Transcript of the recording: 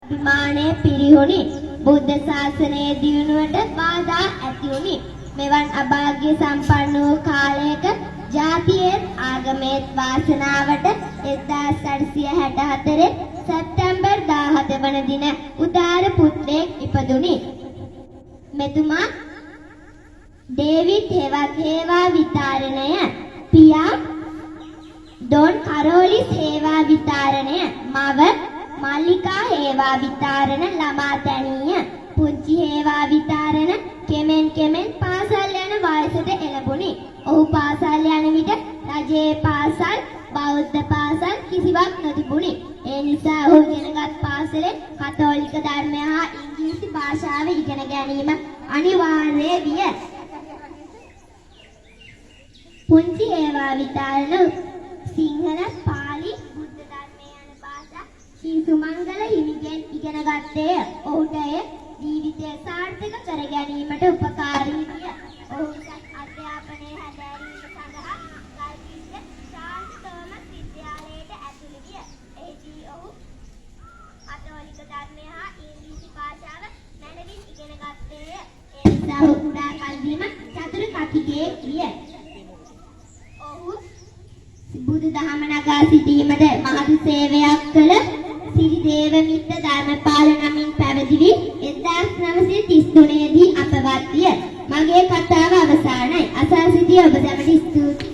අභිමානයේ පිරිහුණි බුද්ධ ශාසනයේ දියුණුවට බාධා ඇති වුණි. මෙවන් අභාග්‍ය සම්පන්න වූ කාලයක ජාතියේ ආගමේ වාසනාවට 1864 සැප්තැම්බර් 17 වන දින උදාර පුත්‍රයෙක් ඉපදුණි. මෙතුමා ඩේවිඩ් හේවා විතාරණය පියා ඩොන් කරෝලිස් හේවා විතාරණය මව මල්ලිකා හේවා විතාරණ ළමා තැනිය පුංචි හේවා විතාරණ කෙමෙන් පාසල් යන වයසට එළඹුණි. ඔහු පාසල් යන විට රජයේ පාසල් බෞද්ධ පාසල් කිසිවක් නොතිබුණි. ඒ නිසා ඔහු ඉගෙනගත් පාසලේ කතෝලික ධර්මය හා ඉංග්‍රීසි භාෂාව ඉගෙන ගැනීම අනිවාර්ය විය. පුංචි හේවා විතාරණ සිංහල පාලි බුද්ධ ධර්මය යන භාෂා ශ්‍රී සුමංගල හිමිගෙන් ඉගෙන ගත්තේ. ඔහුට එය ජීවිතය සාර්ථක කර ගැනීමට උපකාරී විය. ඔහු අධ්‍යාපනය හැදෑරීම සඳහා ගල්කිස්ස ශාන්ති තෝමස් විද්‍යාලයට ඇතුළු විය. එහිදී ඔහු කතෝලික ධර්මය හා ඉංග්‍රීසි භාෂාව මැනවින් ඉගෙන ගත්තේ. ඒ නිසා ඔහු කුඩා කල්දීම චතුර කතිකයෙක් විය. ඔහු බුදු දහම නගා සිටීමට මහත් සේවයක් කළ සිරිදේව මිත්‍ර ධර්මපාල නමින් පැවිදි වී 1933 දී අපවත් විය. මගේ කතාව අවසానයි. අසා සිටි ඔබ සැමට ස්තුතියි.